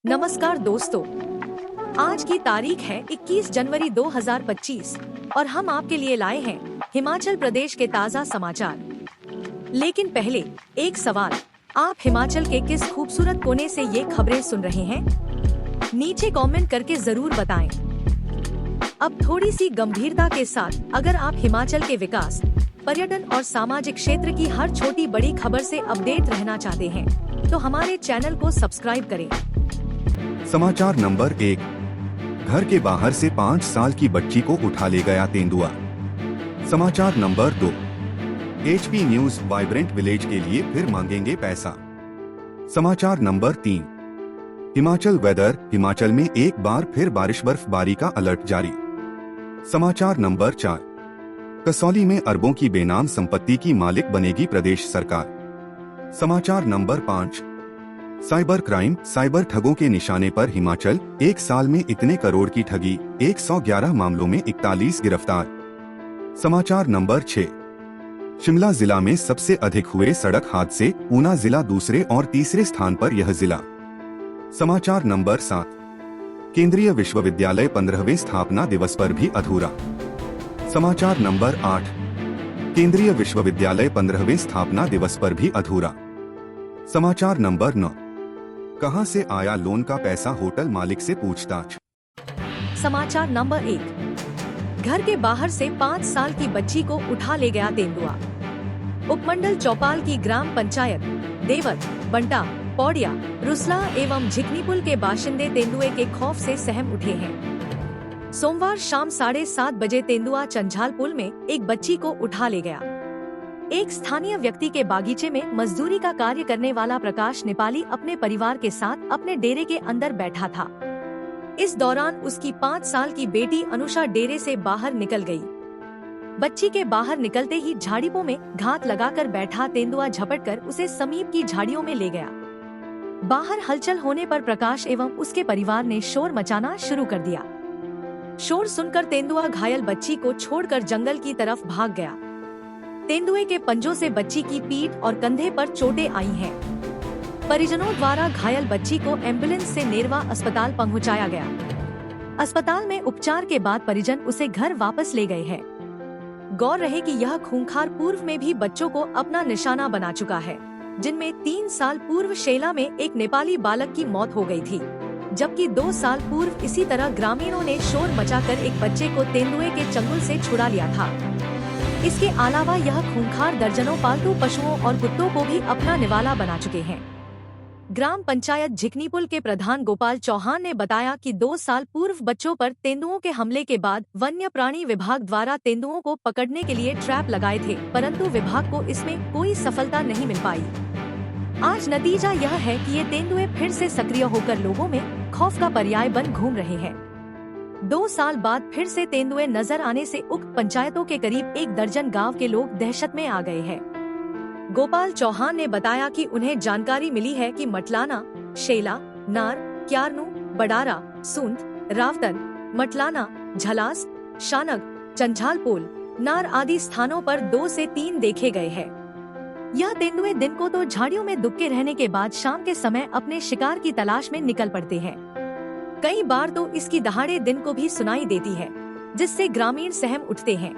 नमस्कार दोस्तों, आज की तारीख है 21 जनवरी 2025 और हम आपके लिए लाए हैं हिमाचल प्रदेश के ताज़ा समाचार। लेकिन पहले एक सवाल, आप हिमाचल के किस खूबसूरत कोने से ये खबरें सुन रहे हैं? नीचे कमेंट करके जरूर बताएं। अब थोड़ी सी गंभीरता के साथ, अगर आप हिमाचल के विकास, पर्यटन और सामाजिक क्षेत्र की हर छोटी बड़ी खबर से अपडेट रहना चाहते हैं, तो हमारे चैनल को सब्सक्राइब करें। समाचार नंबर 1, घर के बाहर से 5 साल की बच्ची को उठा ले गया तेंदुआ। समाचार number 2, HP news vibrant village के लिए फिर मांगेंगे पैसा। समाचार नंबर 3, हिमाचल वेदर, हिमाचल में एक बार फिर बारिश बर्फबारी का अलर्ट जारी। समाचार नंबर 4, कसौली में अरबों की बेनाम संपत्ति की मालिक बनेगी प्रदेश सरकार। समाचार नंबर 5, साइबर क्राइम, साइबर ठगों के निशाने पर हिमाचल, एक साल में इतने करोड़ की ठगी, 111 मामलों में 41 गिरफ्तार। समाचार नंबर 6, शिमला जिला में सबसे अधिक हुए सड़क हादसे, ऊना जिला दूसरे और तीसरे स्थान पर यह जिला। समाचार नंबर 7, केंद्रीय विश्वविद्यालय 15वें स्थापना दिवस पर भी अधूरा। समाचार नंबर 8, केंद्रीय विश्वविद्यालय 15वें स्थापना दिवस पर भी अधूरा। समाचार नंबर 9, कहां से आया लोन का पैसा, होटल मालिक से पूछताछ। समाचार नंबर 1, घर के बाहर से 5 साल की बच्ची को उठा ले गया तेंदुआ। उपमंडल चौपाल की ग्राम पंचायत देवत, बंटा, पौड़िया, रुसला एवं झिकनीपुल के बाशिंदे तेंदुए के खौफ से सहम उठे हैं। सोमवार शाम 7:30 बजे तेंदुआ चंझाल पुल में एक बच्ची को उठा ले गया। एक स्थानीय व्यक्ति के बागीचे में मजदूरी का कार्य करने वाला प्रकाश नेपाली अपने परिवार के साथ अपने डेरे के अंदर बैठा था। इस दौरान उसकी 5 साल की बेटी अनुषा डेरे से बाहर निकल गई। बच्ची के बाहर निकलते ही झाड़ियों में घात लगाकर बैठा तेंदुआ झपटकर उसे समीप की झाड़ियों में ले गया। बाहर हलचल होने पर प्रकाश एवं उसके परिवार ने शोर मचाना शुरू कर दिया। शोर सुनकर तेंदुआ घायल बच्ची को छोड़कर जंगल की तरफ भाग गया। तेंदुए के पंजों से बच्ची की पीठ और कंधे पर चोटें आई हैं। परिजनों द्वारा घायल बच्ची को एम्बुलेंस से नेरवा अस्पताल पहुंचाया गया। अस्पताल में उपचार के बाद परिजन उसे घर वापस ले गए हैं। गौर रहे कि यह खूंखार पूर्व में भी बच्चों को अपना निशाना बना चुका है, जिनमें 3 साल पूर्व शेला में एक नेपाली बालक की मौत हो गई थी, जबकि 2 साल पूर्व इसी तरह ग्रामीणों ने शोर मचाकर एक बच्चे को तेंदुए के चंगुल से छुड़ा लिया था। इसके अलावा यह खूंखार दर्जनों पालतू पशुओं और कुत्तों को भी अपना निवाला बना चुके हैं। ग्राम पंचायत झिकनीपुल के प्रधान गोपाल चौहान ने बताया कि 2 साल पूर्व बच्चों पर तेंदुओं के हमले के बाद वन्य प्राणी विभाग द्वारा तेंदुओं को पकड़ने के लिए ट्रैप लगाए थे, परंतु विभाग को इसमें कोई सफलता नहीं मिल पाई। आज नतीजा यह है कि ये तेंदुए फिर से सक्रिय होकर लोगों में खौफ का पर्याय बन घूम रहे हैं। 2 साल बाद फिर से तेंदुए नजर आने से उक्त पंचायतों के करीब 1 दर्जन गांव के लोग दहशत में आ गए हैं। गोपाल चौहान ने बताया कि उन्हें जानकारी मिली है कि मटलाना, शेला, नार, क्यारनू, बडारा, सूंद, रावतन, मटलाना, झलास, शानग, चंझालपुल, नार आदि स्थानों पर 2 से 3 देखे गए हैं। यह तेंदुए दिन को तो झाड़ियों में दुबके रहने के बाद शाम के समय अपने शिकार की तलाश में निकल पड़ते हैं। कई बार तो इसकी दहाड़े दिन को भी सुनाई देती है, जिससे ग्रामीण सहम उठते हैं।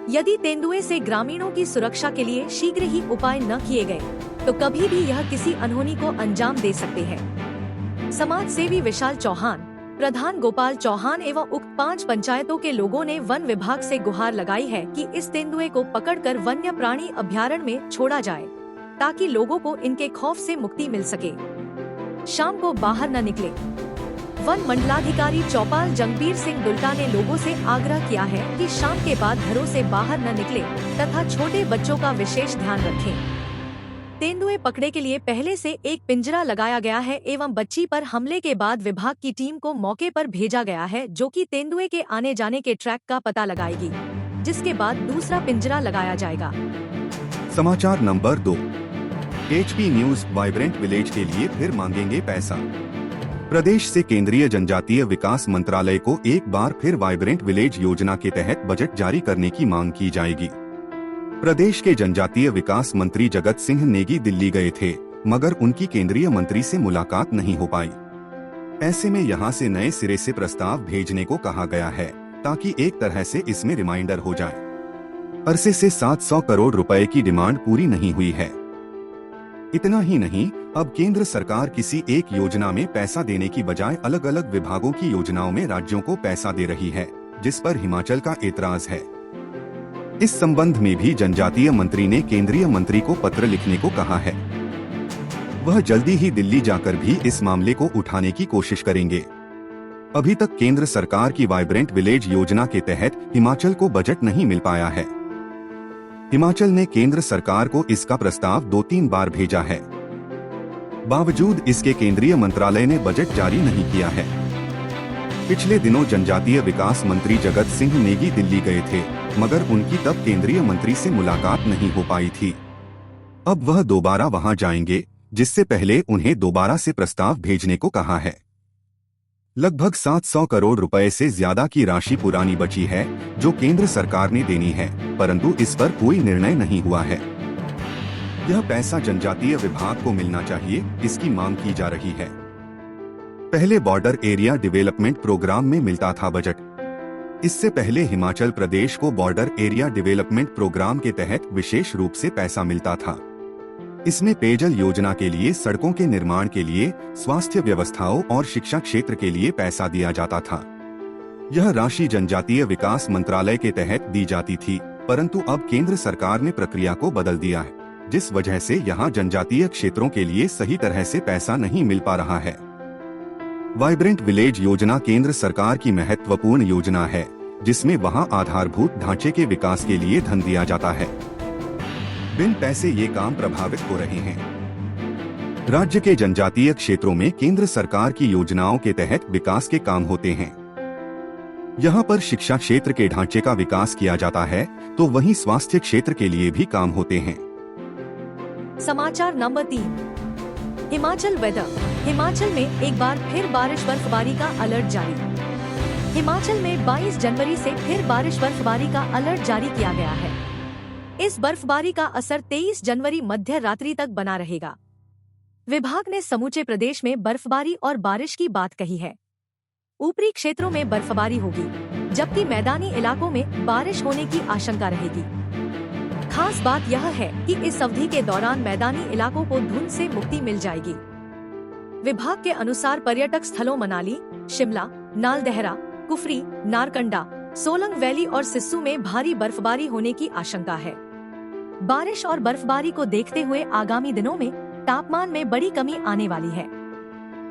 यदि तेंदुए से ग्रामीणों की सुरक्षा के लिए शीघ्र ही उपाय न किए गए, तो कभी भी यह किसी अनहोनी को अंजाम दे सकते हैं। समाज सेवी विशाल चौहान, प्रधान गोपाल चौहान एवं उक्त 5 पंचायतों के लोगों ने वन विभाग से गुहार लगाई है कि इस तेंदुए को पकड़कर वन्य प्राणी अभयारण्य में छोड़ा जाए, ताकि लोगों को इनके खौफ से मुक्ति मिल सके। शाम को बाहर न निकले। वन मंडलाधिकारी चौपाल जंगबीर सिंह दुल्टा ने लोगों से आग्रह किया है कि शाम के बाद घरों से बाहर न निकले तथा छोटे बच्चों का विशेष ध्यान रखें। तेंदुए पकड़े के लिए पहले से एक पिंजरा लगाया गया है एवं बच्ची पर हमले के बाद विभाग की टीम को मौके पर भेजा गया है, जो कि तेंदुए के आने जाने के ट्रैक का पता लगाएगी, जिसके बाद दूसरा पिंजरा लगाया जाएगा। समाचार number 2, HP news vibrant village के लिए फिर मांगेंगे पैसा। प्रदेश से केंद्रीय जनजातीय विकास मंत्रालय को एक बार फिर वाइब्रेंट विलेज योजना के तहत बजट जारी करने की मांग की जाएगी। प्रदेश के जनजातीय विकास मंत्री जगत सिंह नेगी दिल्ली गए थे, मगर उनकी केंद्रीय मंत्री से मुलाकात नहीं हो पाई। ऐसे में यहाँ से नए सिरे से प्रस्ताव भेजने को कहा गया है ताकि एक तरह से इसमें रिमाइंडर हो जाए। अरसे से 700 करोड़ रुपए की डिमांड पूरी नहीं हुई है। इतना ही नहीं, अब केंद्र सरकार किसी एक योजना में पैसा देने की बजाय अलग अलग विभागों की योजनाओं में राज्यों को पैसा दे रही है, जिस पर हिमाचल का एतराज है। इस संबंध में भी जनजातीय मंत्री ने केंद्रीय मंत्री को पत्र लिखने को कहा है। वह जल्दी ही दिल्ली जाकर भी इस मामले को उठाने की कोशिश करेंगे। अभी तक केंद्र सरकार की वाइब्रेंट विलेज योजना के तहत हिमाचल को बजट नहीं मिल पाया है। हिमाचल ने केंद्र सरकार को इसका प्रस्ताव 2-3 बार भेजा है। बावजूद इसके केंद्रीय मंत्रालय ने बजट जारी नहीं किया है। पिछले दिनों जनजातीय विकास मंत्री जगत सिंह नेगी दिल्ली गए थे, मगर उनकी तब केंद्रीय मंत्री से मुलाकात नहीं हो पाई थी। अब वह दोबारा वहां जाएंगे, जिससे पहले उन्हें दोबारा से प्रस्ताव भेजने को कहा है। लगभग 700 करोड़ रुपए से ज्यादा की राशि पुरानी बची है, जो केंद्र सरकार ने देनी है, परंतु इस पर कोई निर्णय नहीं हुआ है। यह पैसा जनजातीय विभाग को मिलना चाहिए, इसकी मांग की जा रही है। पहले बॉर्डर एरिया डेवलपमेंट प्रोग्राम में मिलता था बजट। इससे पहले हिमाचल प्रदेश को बॉर्डर एरिया डेवलपमेंट प्रोग्राम के तहत विशेष रूप से पैसा मिलता था। इसमें पेयजल योजना के लिए, सड़कों के निर्माण के लिए, स्वास्थ्य व्यवस्थाओं और शिक्षा क्षेत्र के लिए पैसा दिया जाता था। यह राशि जनजातीय विकास मंत्रालय के तहत दी जाती थी, परंतु अब केंद्र सरकार ने प्रक्रिया को बदल दिया है, जिस वजह से यहाँ जनजातीय क्षेत्रों के लिए सही तरह से पैसा नहीं मिल पा रहा है। वाइब्रेंट विलेज योजना केंद्र सरकार की महत्वपूर्ण योजना है, जिसमें वहाँ आधारभूत ढांचे के विकास के लिए धन दिया जाता है। बिन पैसे ये काम प्रभावित हो रहे हैं। राज्य के जनजातीय क्षेत्रों में केंद्र सरकार की योजनाओं के तहत विकास के काम होते हैं। यहाँ पर शिक्षा क्षेत्र के ढांचे का विकास किया जाता है, तो वहीं स्वास्थ्य क्षेत्र के लिए भी काम होते हैं। समाचार नंबर 3। हिमाचल वेदर। हिमाचल में एक बार फिर बारिश बर्फबारी का अलर्ट जारी। हिमाचल में 22 जनवरी से फिर बारिश बर्फबारी का अलर्ट जारी किया गया है। इस बर्फबारी का असर 23 जनवरी मध्य रात्रि तक बना रहेगा। विभाग ने समूचे प्रदेश में बर्फबारी और बारिश की बात कही है। ऊपरी क्षेत्रों में बर्फबारी होगी, जबकि मैदानी इलाकों में बारिश होने की आशंका रहेगी। खास बात यह है कि इस अवधि के दौरान मैदानी इलाकों को धुंध से मुक्ति मिल जाएगी। विभाग के अनुसार पर्यटक स्थलों मनाली, शिमला, नालदेहरा, कुफरी, नारकंडा, सोलंग वैली और सिस्सू में भारी बर्फबारी होने की आशंका है। बारिश और बर्फबारी को देखते हुए आगामी दिनों में तापमान में बड़ी कमी आने वाली है।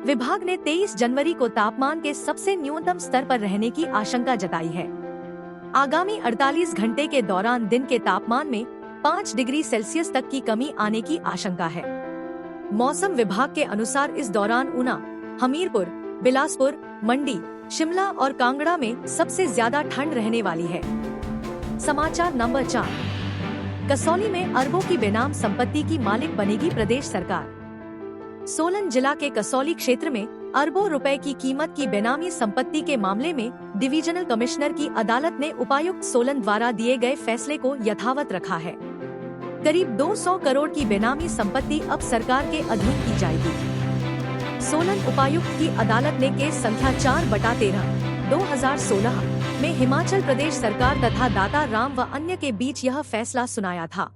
विभाग ने 23 जनवरी को तापमान के सबसे न्यूनतम स्तर पर रहने की आशंका जताई है। आगामी 48 घंटे के दौरान दिन के तापमान में 5 डिग्री सेल्सियस तक की कमी आने की आशंका है। मौसम विभाग के अनुसार इस दौरान ऊना, हमीरपुर, बिलासपुर, मंडी, शिमला और कांगड़ा में सबसे ज्यादा ठंड रहने वाली है। समाचार नंबर 4। कसौली में अरबों की बेनाम संपत्ति की मालिक बनेगी प्रदेश सरकार। सोलन जिला के कसौली क्षेत्र में अरबों रुपए की कीमत की बेनामी संपत्ति के मामले में डिविजनल कमिश्नर की अदालत ने उपायुक्त सोलन द्वारा दिए गए फैसले को यथावत रखा है। करीब 200 करोड़ की बेनामी संपत्ति अब सरकार के अधीन की जाएगी। सोलन उपायुक्त की अदालत ने केस संख्या 4/13/2016 में हिमाचल प्रदेश सरकार तथा दाता राम व अन्य के बीच यह फैसला सुनाया था।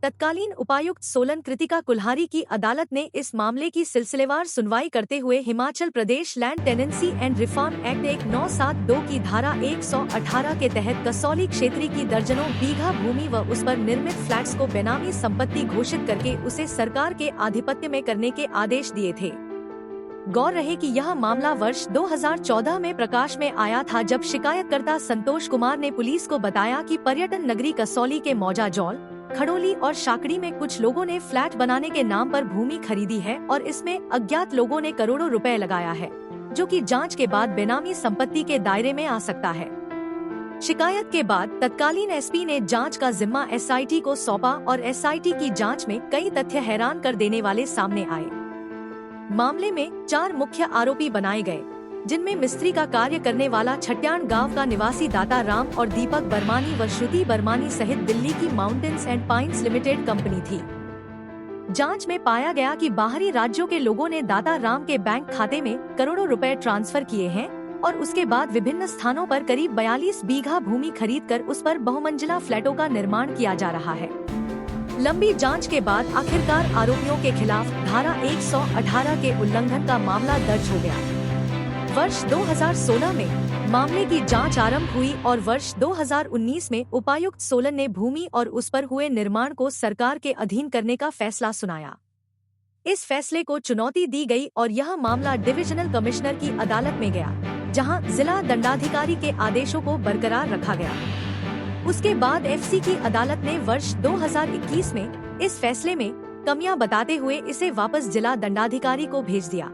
तत्कालीन उपायुक्त सोलन कृतिका कुल्हारी की अदालत ने इस मामले की सिलसिलेवार सुनवाई करते हुए Himachal Pradesh land tenancy and reform act 1972 की धारा 118 के तहत कसौली क्षेत्र की दर्जनों बीघा भूमि व उस पर निर्मित फ्लैट्स को बेनामी संपत्ति घोषित करके उसे सरकार के आधिपत्य में करने के आदेश दिए थे। गौर रहे कि यह मामला वर्ष 2014 में प्रकाश में आया था, जब शिकायतकर्ता संतोष कुमार ने पुलिस को बताया कि पर्यटन नगरी कसौली के मौजा जौल, खड़ोली और शाकड़ी में कुछ लोगों ने फ्लैट बनाने के नाम पर भूमि खरीदी है और इसमें अज्ञात लोगों ने करोड़ों रुपए लगाया है, जो कि जांच के बाद बेनामी संपत्ति के दायरे में आ सकता है। शिकायत के बाद तत्कालीन एसपी ने जांच का जिम्मा एसआईटी को सौंपा और एसआईटी की जांच में कई तथ्य हैरान कर देने वाले सामने आए। मामले में 4 मुख्य आरोपी बनाए गए, जिनमें मिस्त्री का कार्य करने वाला छट्यान गांव का निवासी दाता राम और दीपक बर्मानी व श्रुति बर्मानी सहित दिल्ली की mountains and pines limited company थी। जांच में पाया गया कि बाहरी राज्यों के लोगों ने दाता राम के बैंक खाते में करोड़ों रुपए ट्रांसफर किए हैं और उसके बाद विभिन्न स्थानों पर करीब 42 बीघा भूमि खरीदकर उस पर बहुमंजिला फ्लैटों का निर्माण किया जा रहा है। लंबी जांच के बाद आखिरकार आरोपियों के खिलाफ धारा 118 के उल्लंघन का मामला दर्ज हो गया। वर्ष 2016 में मामले की जांच आरंभ हुई और वर्ष 2019 में उपायुक्त सोलन ने भूमि और उस पर हुए निर्माण को सरकार के अधीन करने का फैसला सुनाया। इस फैसले को चुनौती दी गई और यह मामला डिविजनल कमिश्नर की अदालत में गया, जहां जिला दंडाधिकारी के आदेशों को बरकरार रखा गया। उसके बाद एफसी की अदालत ने वर्ष 2021 में इस फैसले में कमियां बताते हुए इसे वापस जिला दंडाधिकारी को भेज दिया।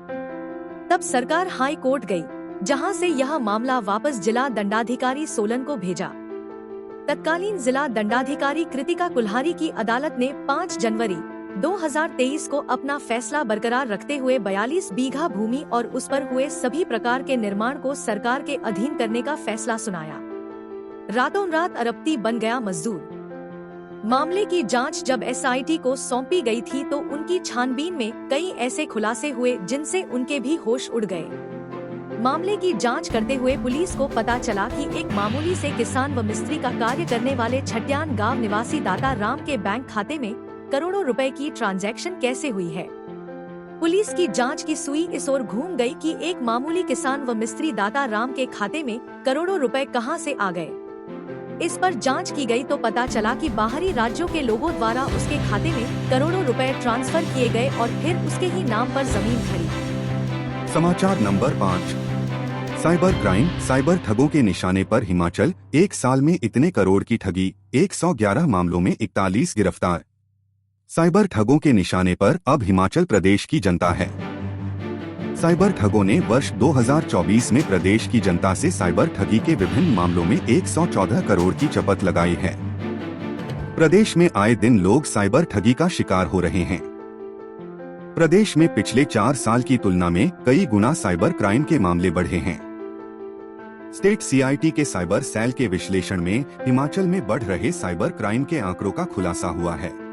तब सरकार हाई कोर्ट गई, जहां से यह मामला वापस जिला दंडाधिकारी सोलन को भेजा। तत्कालीन जिला दंडाधिकारी कृतिका कुल्हारी की अदालत ने 5 जनवरी 2023 को अपना फैसला बरकरार रखते हुए 42 बीघा भूमि और उस पर हुए सभी प्रकार के निर्माण को सरकार के अधीन करने का फैसला सुनाया। रातों रात अरबती बन गया मजदूर। मामले की जांच जब एसआईटी को सौंपी गई थी तो उनकी छानबीन में कई ऐसे खुलासे हुए जिनसे उनके भी होश उड़ गए। मामले की जांच करते हुए पुलिस को पता चला कि एक मामूली से किसान व मिस्त्री का कार्य करने वाले छटियान गांव निवासी दाता राम के बैंक खाते में करोड़ों रुपए की ट्रांजैक्शन कैसे हुई है। पुलिस की जांच की सुई इस ओर घूम गई कि एक मामूली किसान व मिस्त्री दाता राम के खाते में करोड़ों रुपए कहां से आ गए। इस पर जांच की गई तो पता चला कि बाहरी राज्यों के लोगों द्वारा उसके खाते में करोड़ों रुपए ट्रांसफर किए गए और फिर उसके ही नाम पर जमीन खरीदी। समाचार नंबर 5। Cyber crime. साइबर ठगों के निशाने पर हिमाचल। एक साल में इतने करोड़ की ठगी, 111 मामलों में 41 गिरफ्तार। साइबर ठगों के निशाने पर अब हिमाचल प्रदेश की जनता है। साइबर ठगों ने वर्ष 2024 में प्रदेश की जनता से साइबर ठगी के विभिन्न मामलों में 114 करोड़ की चपत लगाई है। प्रदेश में आए दिन लोग साइबर ठगी का शिकार हो रहे हैं। प्रदेश में पिछले 4 साल की तुलना में कई गुना साइबर क्राइम के मामले बढ़े हैं। स्टेट सीआईटी के साइबर सेल के विश्लेषण में हिमाचल में बढ़ रहे साइबर क्राइम के आंकड़ों का खुलासा हुआ है।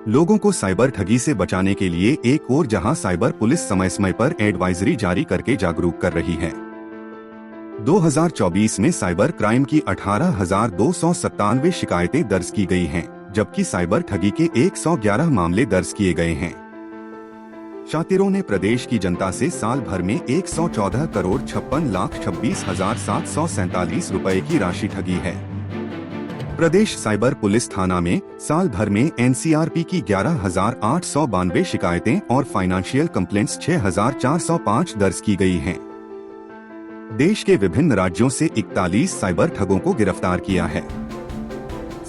लोगों को साइबर ठगी से बचाने के लिए एक ओर जहां साइबर पुलिस समय समय पर एडवाइजरी जारी करके जागरूक कर रही है। 2024 में साइबर क्राइम की 18,297 शिकायतें दर्ज की गई हैं, जबकि साइबर ठगी के 111 मामले दर्ज किए गए हैं। शातिरों ने प्रदेश की जनता से साल भर में 114 करोड़ 56,26,747 रुपए की राशि ठगी है। प्रदेश साइबर पुलिस थाना में साल भर में एनसीआरपी की 11,892 शिकायतें और फाइनेंशियल कंप्लेंट्स 6,405 दर्ज की गई हैं। देश के विभिन्न राज्यों से 41 साइबर ठगों को गिरफ्तार किया है।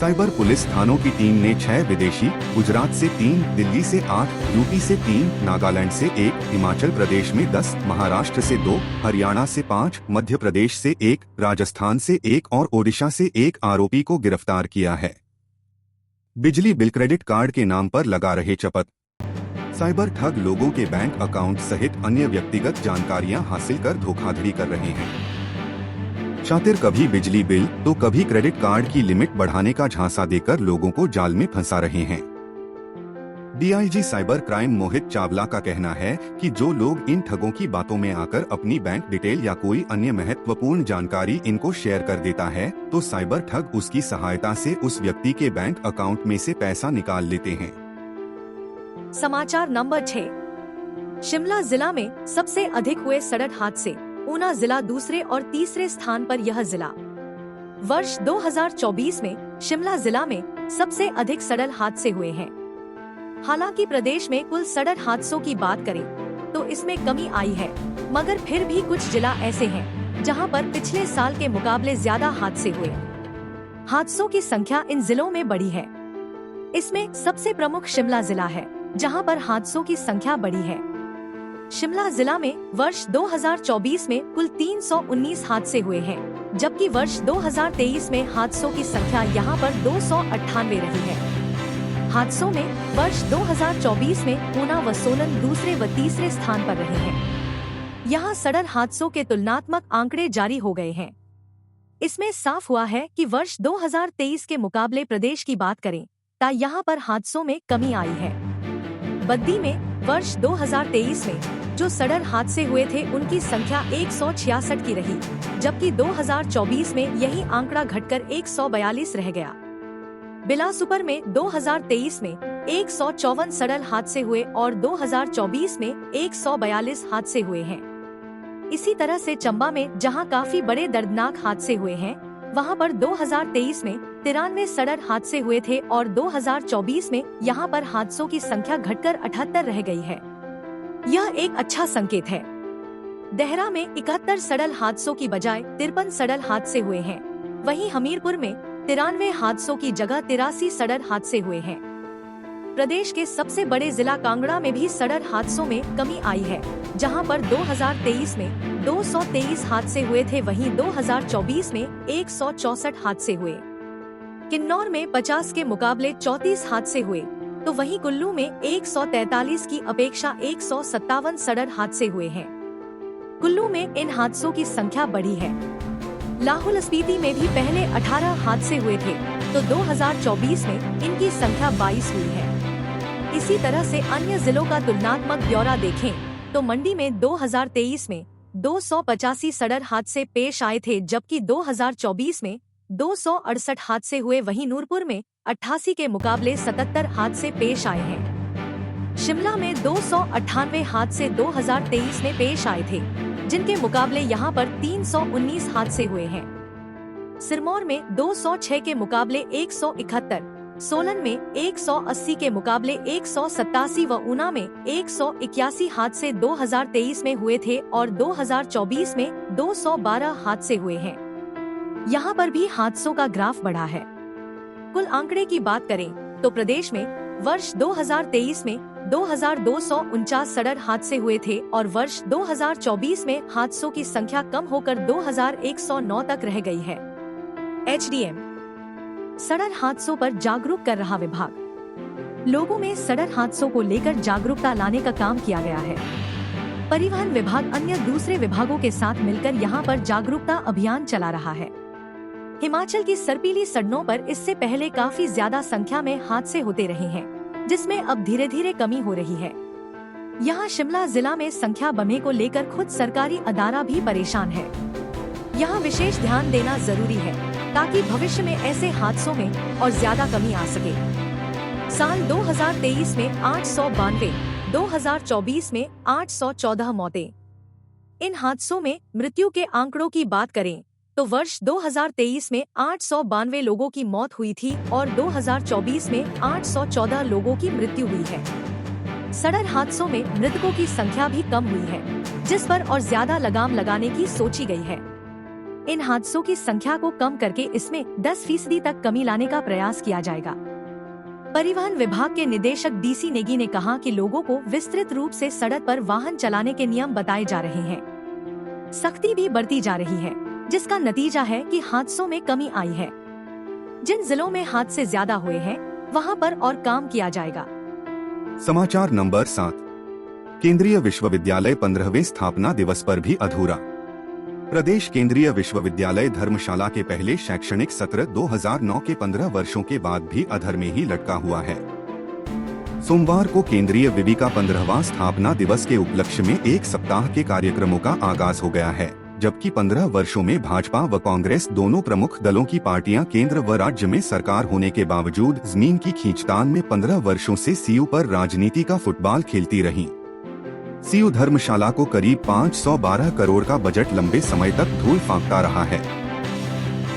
साइबर पुलिस थानों की टीम ने 6 विदेशी, गुजरात से 3, दिल्ली से 8, यूपी से 3, नागालैंड से 1, हिमाचल प्रदेश में 10, महाराष्ट्र से 2, हरियाणा से 5, मध्य प्रदेश से 1, राजस्थान से 1 और ओडिशा से 1 आरोपी को गिरफ्तार किया है। बिजली बिल क्रेडिट कार्ड के नाम पर लगा रहे चपत। साइबर ठग लोगों के बैंक अकाउंट सहित अन्य व्यक्तिगत जानकारियां हासिल कर धोखाधड़ी कर रहे हैं। शातिर कभी बिजली बिल तो कभी क्रेडिट कार्ड की लिमिट बढ़ाने का झांसा देकर लोगों को जाल में फंसा रहे हैं। DIG cyber crime Mohit Chawla का कहना है कि जो लोग इन ठगों की बातों में आकर अपनी बैंक डिटेल या कोई अन्य महत्वपूर्ण जानकारी इनको शेयर कर देता है तो साइबर ठग उसकी सहायता से उस व्यक्ति के बैंक अकाउंट में से पैसा निकाल लेते हैं। समाचार नंबर 6। शिमला जिला में सबसे अधिक हुए सड़क हादसे। ऊना जिला दूसरे और तीसरे स्थान पर। यह जिला वर्ष 2024 में शिमला जिला में सबसे अधिक सड़क हादसे हुए हैं। हालांकि प्रदेश में कुल सड़क हादसों की बात करें तो इसमें कमी आई है, मगर फिर भी कुछ जिला ऐसे हैं जहां पर पिछले साल के मुकाबले ज्यादा हादसे हुए। हादसों की संख्या इन जिलों में बढ़ी है। इसमें सबसे प्रमुख शिमला जिला है, जहां पर हादसों की संख्या बढ़ी है। शिमला जिला में वर्ष 2024 में कुल 319 हादसे हुए हैं, जबकि वर्ष 2023 में हादसों की संख्या यहां पर 298 रही है। हादसों में वर्ष 2024 में ऊना व सोलन दूसरे व तीसरे स्थान पर रहे हैं। यहां सड़क हादसों के तुलनात्मक आंकड़े जारी हो गए हैं। इसमें साफ हुआ है कि वर्ष 2023 के मुकाबले प्रदेश की बात करें तो यहां पर हादसों में कमी आई है। बद्दी में वर्ष 2023 में जो सड़क हादसे हुए थे उनकी संख्या 166 की रही, जबकि 2024 में यही आंकड़ा घटकर 142 रह गया। बिलासपुर में 2023 में 154 सड़क हादसे हुए और 2024 में 142 हादसे हुए हैं। इसी तरह से चंबा में जहां काफी बड़े दर्दनाक हादसे हुए हैं, वहां पर 2023 में 93 सड़क हादसे हुए थे और 2024 में यहां पर हादसों की संख्या घटकर 78 रह गई है। यह एक अच्छा संकेत है। देहरा में 71 सड़क हादसों की बजाय 53 सड़क हादसे हुए हैं। वहीं हमीरपुर में 93 हादसों की जगह 83 सड़क हादसे हुए हैं। प्रदेश के सबसे बड़े जिला कांगड़ा में भी सड़क हादसों में कमी आई है, जहां पर 2023 में 223 हादसे हुए थे, वहीं 2024 में 164 हादसे हुए। किन्नौर में 50 के मुकाबले 34 हादसे हुए, तो वहीं कुल्लू में 143 की अपेक्षा 157 सड़क हादसे हुए हैं। कुल्लू में इन हादसों की संख्या बढ़ी है। लाहौल स्पीति में भी पहले 18 हादसे हुए थे, तो 2024 में इनकी संख्या 22 हुई है। इसी तरह से अन्य जिलों का तुलनात्मक ब्यौरा देखें तो मंडी में 2023 में 285 सड़क हादसे पेश आए थे, जबकि 2024 में 268 हादसे हुए। वहीं नूरपुर में 88 के मुकाबले 77 हादसे पेश आए हैं। शिमला में 298 हादसे 2023 में पेश आए थे, जिनके मुकाबले यहां पर 319 हादसे हुए हैं। सिरमौर में 206 के मुकाबले 171, सोलन में 180 के मुकाबले 187 व ऊना में 181 हादसे 2023 में हुए थे और 2024 में 212 हादसे हुए हैं। यहाँ पर भी हादसों का ग्राफ बढ़ा है। कुल आंकड़े की बात करें तो प्रदेश में वर्ष 2023 में 2249 सड़क हादसे हुए थे और वर्ष 2024 में हादसों की संख्या कम होकर 2109 तक रह गई है। HDM सड़क हादसों पर जागरूक कर रहा विभाग। लोगों में सड़क हादसों को लेकर जागरूकता लाने का काम किया गया है। परिवहन विभाग अन्य दूसरे विभागों के साथ मिलकर यहां पर जागरूकता अभियान चला रहा है। हिमाचल की सर्पीली सड़कों पर इससे पहले काफी ज्यादा संख्या में हादसे होते रहे हैं, जिसमें अब धीरे धीरे कमी हो रही है। यहाँ शिमला जिला में संख्या बढ़ने को लेकर खुद सरकारी अदारा भी परेशान है। यहाँ विशेष ध्यान देना जरूरी है ताकि भविष्य में ऐसे हादसों में और ज्यादा कमी आ सके। साल 2023 में 892, 2024 में 814 मौतें। इन हादसों में मृत्यु के आंकड़ों की बात करें तो वर्ष 2023 में 892 लोगों की मौत हुई थी और 2024 में 814 लोगों की मृत्यु हुई है। सड़क हादसों में मृतकों की संख्या भी कम हुई है, जिस पर और ज्यादा लगाम लगाने की सोची गई है। इन हादसों की संख्या को कम करके इसमें 10% तक कमी लाने का प्रयास किया जाएगा। परिवहन विभाग के निदेशक DC नेगी ने कहा कि लोगों को विस्तृत रूप से सड़क पर वाहन चलाने के नियम बताए जा रहे हैं। सख्ती भी बढ़ती जा रही है, जिसका नतीजा है कि हादसों में कमी आई है। जिन जिलों में हादसे ज्यादा हुए हैं, वहां पर और काम किया जाएगा। समाचार नंबर 7। केंद्रीय विश्वविद्यालय 15वें स्थापना दिवस पर भी अधूरा। प्रदेश केंद्रीय विश्वविद्यालय धर्मशाला के पहले शैक्षणिक सत्र 2009 के 15 वर्षों के बाद भी अधर में ही लटका हुआ है। सोमवार को केंद्रीय विवि का 15वां स्थापना दिवस के उपलक्ष्य में एक सप्ताह के कार्यक्रमों का आगाज हो गया है, जबकि 15 वर्षों में भाजपा व कांग्रेस दोनों प्रमुख दलों की पार्टियां केंद्र व राज्य में सरकार होने के बावजूद जमीन की खींचतान में 15 वर्षों से सीयू पर राजनीति का फुटबॉल खेलती रहीं। सीयू धर्मशाला को करीब 512 करोड़ का बजट लंबे समय तक धूल फांकता रहा है।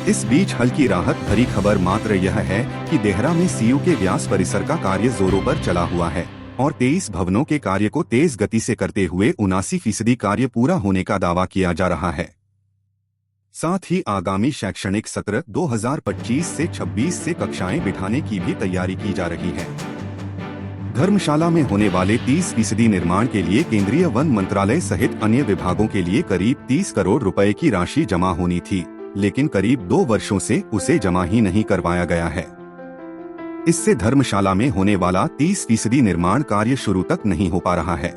इस बीच हल्की राहत भरी खबर मात्र यह है कि देहरा में सीयू के व्यास परिसर का कार्य जोरों पर चला हुआ है और 23 भवनों के कार्य को तेज गति से करते हुए 79% कार्य पूरा होने का दावा किया जा रहा है। साथ ही आगामी शैक्षणिक सत्र 2025 से 26 से कक्षाएं बिठाने की भी तैयारी की जा रही है। धर्मशाला में होने वाले 30% निर्माण के लिए केंद्रीय वन मंत्रालय सहित अन्य विभागों के लिए करीब 30 करोड़ रुपए की राशि जमा होनी थी, लेकिन करीब 2 वर्षों से उसे जमा ही नहीं करवाया गया है। इससे धर्मशाला में होने वाला 30% निर्माण कार्य शुरू तक नहीं हो पा रहा है।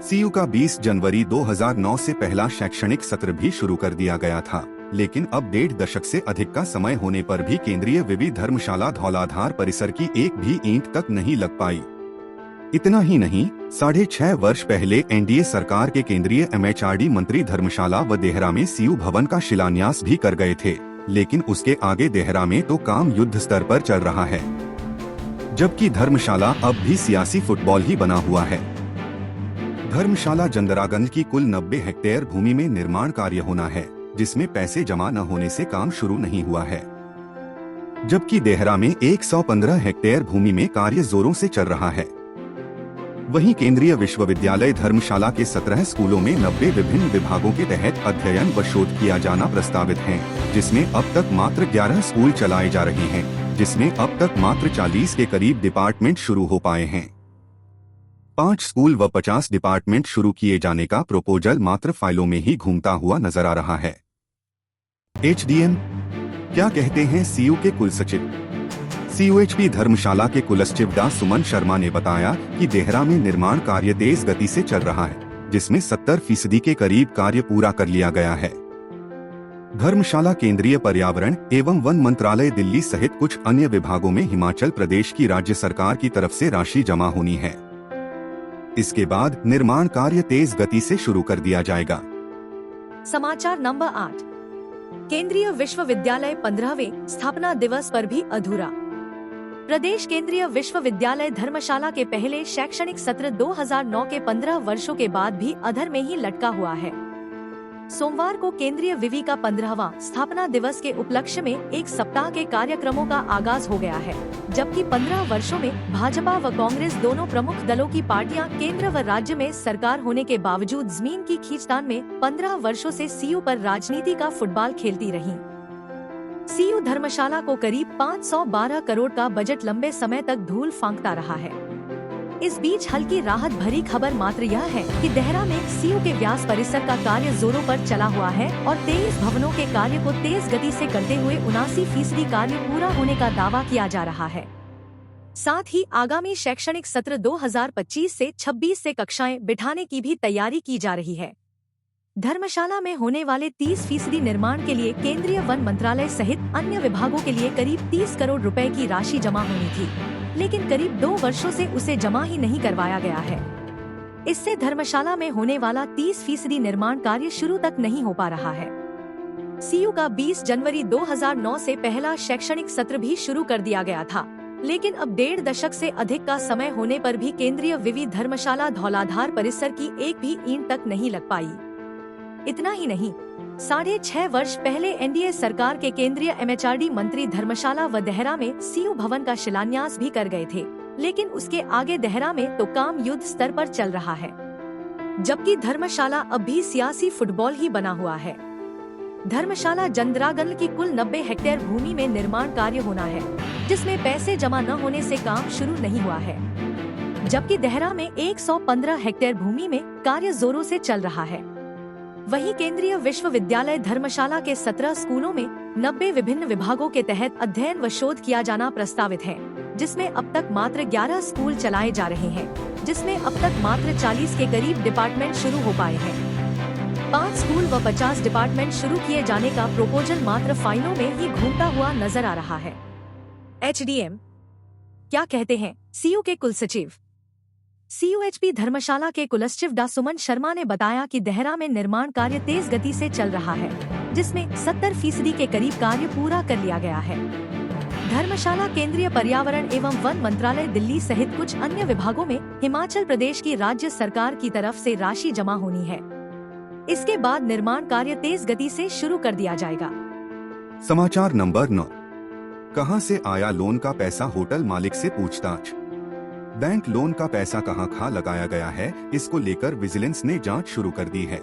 सीयू का 20 जनवरी 2009 से पहला शैक्षणिक सत्र भी शुरू कर दिया गया था, लेकिन अब 1.5 दशक से अधिक का समय होने पर भी केंद्रीय विवि धर्मशाला धौलाधार परिसर की एक भी ईंट तक नहीं लग पाई। इतना ही नहीं, 6.5 वर्ष पहले एनडीए सरकार के केंद्रीय एमएचआरडी मंत्री धर्मशाला व देहरा में सीयू भवन का शिलान्यास भी कर गए थे, लेकिन उसके आगे देहरा में तो काम युद्ध स्तर पर चल रहा है, जबकि धर्मशाला अब भी सियासी फुटबॉल ही बना हुआ है। धर्मशाला जंदरागंज की कुल 90 हेक्टेयर भूमि में निर्माण कार्य होना है, जिसमें पैसे जमा न होने से काम शुरू नहीं हुआ है, जबकि देहरा में 115 हेक्टेयर भूमि में कार्य जोरों से चल रहा है। वहीं केंद्रीय विश्वविद्यालय धर्मशाला के 17 स्कूलों में 90 विभिन्न विभागों के तहत अध्ययन व शोध किया जाना प्रस्तावित है, जिसमें अब तक मात्र 11 स्कूल चलाए जा रहे हैं, जिसमें अब तक मात्र 40 के करीब डिपार्टमेंट शुरू हो पाए हैं। 5 स्कूल व 50 डिपार्टमेंट शुरू किए जाने का प्रपोजल मात्र फाइलों में ही घूमता हुआ नजर आ रहा है। एचडीएम क्या कहते हैं सीयू के कुल सचिव? सीयूएचपी धर्मशाला के कुलसचिव डा सुमन शर्मा ने बताया कि देहरा में निर्माण कार्य तेज गति से चल रहा है, जिसमें 70% के करीब कार्य पूरा कर लिया गया है। धर्मशाला केंद्रीय पर्यावरण एवं वन मंत्रालय दिल्ली सहित कुछ अन्य विभागों में हिमाचल प्रदेश की राज्य सरकार की तरफ से राशि जमा होनी है। इसके बाद निर्माण कार्य तेज गति से शुरू कर दिया जाएगा। समाचार नंबर 8। केंद्रीय विश्वविद्यालय 15वें स्थापना दिवस पर भी अधूरा। प्रदेश केंद्रीय विश्वविद्यालय धर्मशाला के पहले शैक्षणिक सत्र 2009 के 15 वर्षों के बाद भी अधर में ही लटका हुआ है। सोमवार को केंद्रीय विवि का 15वां स्थापना दिवस के उपलक्ष्य में एक सप्ताह के कार्यक्रमों का आगाज हो गया है, जबकि 15 वर्षों में भाजपा व कांग्रेस दोनों प्रमुख दलों की पार्टियां केंद्र व राज्य में सरकार होने के बावजूद जमीन की खींचतान में 15 वर्षों से सीयू पर राजनीति का फुटबॉल खेलती रहीं। सीयू धर्मशाला को करीब 512 करोड़ का बजट लंबे समय तक धूल फांकता रहा है। इस बीच हल्की राहत भरी खबर मात्र यह है कि देहरा में सीयू के व्यास परिसर का कार्य जोरों पर चला हुआ है और 23 भवनों के कार्य को तेज गति से करते हुए 79% कार्य पूरा होने का दावा किया जा रहा है। साथ ही आगामी शैक्षणिक सत्र 2025 से 26 से कक्षाएं बिठाने की भी तैयारी की जा रही है। धर्मशाला में होने वाले 30% निर्माण के लिए केंद्रीय वन मंत्रालय सहित अन्य विभागों के लिए करीब 30 करोड़ रुपए की राशि जमा होनी थी, लेकिन करीब 2 वर्षों से उसे जमा ही नहीं करवाया गया है। इससे धर्मशाला में होने वाला 30% निर्माण कार्य शुरू तक नहीं हो पा रहा है। सीयू का 20 जनवरी 2009 से पहला शैक्षणिक सत्र भी शुरू कर दिया गया था, लेकिन अब 1.5 दशक से अधिक का समय होने पर भी केंद्रीय विवि धर्मशाला धौलाधार परिसर की एक भी ईंट तक नहीं लग पाई। इतना ही नहीं, 6.5 वर्ष पहले एनडीए सरकार के केंद्रीय एमएचआरडी मंत्री धर्मशाला व देहरा में सीयू भवन का शिलान्यास भी कर गए थे, लेकिन उसके आगे देहरा में तो काम युद्ध स्तर पर चल रहा है, जबकि धर्मशाला अब भी सियासी फुटबॉल ही बना हुआ है। धर्मशाला जंदरागंज की कुल 90 हेक्टेयर भूमि में निर्माण कार्य होना है, जिसमें पैसे जमा न होने से काम शुरू नहीं हुआ है, जबकि देहरा में 115 हेक्टेयर भूमि में कार्य जोरों से चल रहा है। वहीं केंद्रीय विश्वविद्यालय धर्मशाला के 17 स्कूलों में 90 विभिन्न विभागों के तहत अध्ययन व शोध किया जाना प्रस्तावित है, जिसमें अब तक मात्र 11 स्कूल चलाए जा रहे हैं, जिसमें अब तक मात्र 40 के करीब डिपार्टमेंट शुरू हो पाए हैं। 5 स्कूल व 50 डिपार्टमेंट शुरू किए जाने का प्रोपोजल मात्र फाइलों में ही घूमता हुआ नजर आ रहा है। एचडीएम क्या कहते हैं सीयू के कुल सचिव? सीयूएचपी धर्मशाला के कुलसचिव डा सुमन शर्मा ने बताया कि देहरा में निर्माण कार्य तेज गति से चल रहा है, जिसमें 70% के करीब कार्य पूरा कर लिया गया है। धर्मशाला केंद्रीय पर्यावरण एवं वन मंत्रालय दिल्ली सहित कुछ अन्य विभागों में हिमाचल प्रदेश की राज्य सरकार की तरफ से राशि जमा होनी है। इसके बाद निर्माण कार्य तेज गति से शुरू कर दिया जाएगा। समाचार नंबर 9। कहां से आया लोन का पैसा, होटल मालिक से पूछताछ। बैंक लोन का पैसा कहां खा लगाया गया है, इसको लेकर विजिलेंस ने जांच शुरू कर दी है।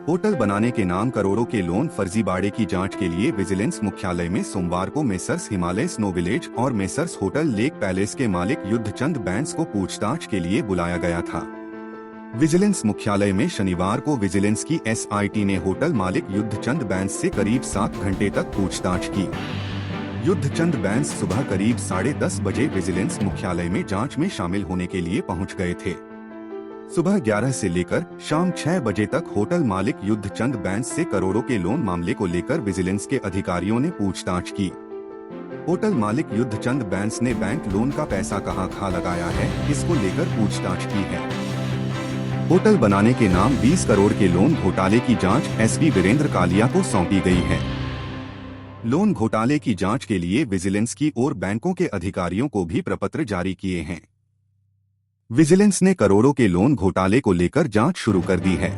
होटल बनाने के नाम करोड़ों के लोन फर्जीवाड़े की जांच के लिए विजिलेंस मुख्यालय में सोमवार को मेसर्स हिमालय स्नो विलेज और मेसर्स होटल लेक पैलेस के मालिक युद्धचंद बैंस को पूछताछ के लिए बुलाया गया था। विजिलेंस मुख्यालय में शनिवार को विजिलेंस की एसआईटी ने होटल मालिक युद्धचंद बैंस से करीब 7 घंटे तक पूछताछ की। युद्धचंद बैंस सुबह करीब 10:30 बजे विजिलेंस मुख्यालय में जांच में शामिल होने के लिए पहुंच गए थे। सुबह 11 से लेकर शाम 6 बजे तक होटल मालिक युद्धचंद बैंस से करोड़ों के लोन मामले को लेकर विजिलेंस के अधिकारियों ने पूछताछ की। होटल मालिक युद्धचंद बैंस ने बैंक लोन का पैसा कहां खा लगाया है, इसको लेकर पूछताछ की है। होटल बनाने के नाम 20 करोड़ के लोन घोटाले की जांच एसपी वीरेंद्र कालिया को सौंपी गई है। लोन घोटाले की जांच के लिए विजिलेंस की ओर बैंकों के अधिकारियों को भी प्रपत्र जारी किए हैं। विजिलेंस ने करोड़ों के लोन घोटाले को लेकर जांच शुरू कर दी है।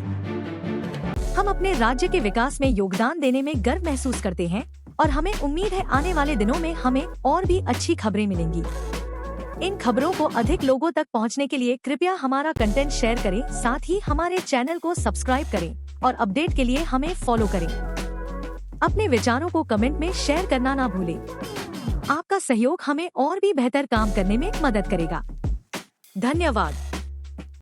हम अपने राज्य के विकास में योगदान देने में गर्व महसूस करते हैं और हमें उम्मीद है आने वाले दिनों में हमें और भी अच्छी खबरें मिलेंगी। इन खबरों को अधिक लोगों तक पहुंचने के लिए कृपया हमारा कंटेंट शेयर करें, साथ ही हमारे चैनल को सब्सक्राइब करें और अपडेट के लिए हमें फॉलो करें। अपने विचारों को कमेंट में शेयर करना ना भूलें। आपका सहयोग हमें और भी बेहतर काम करने में मदद करेगा। धन्यवाद।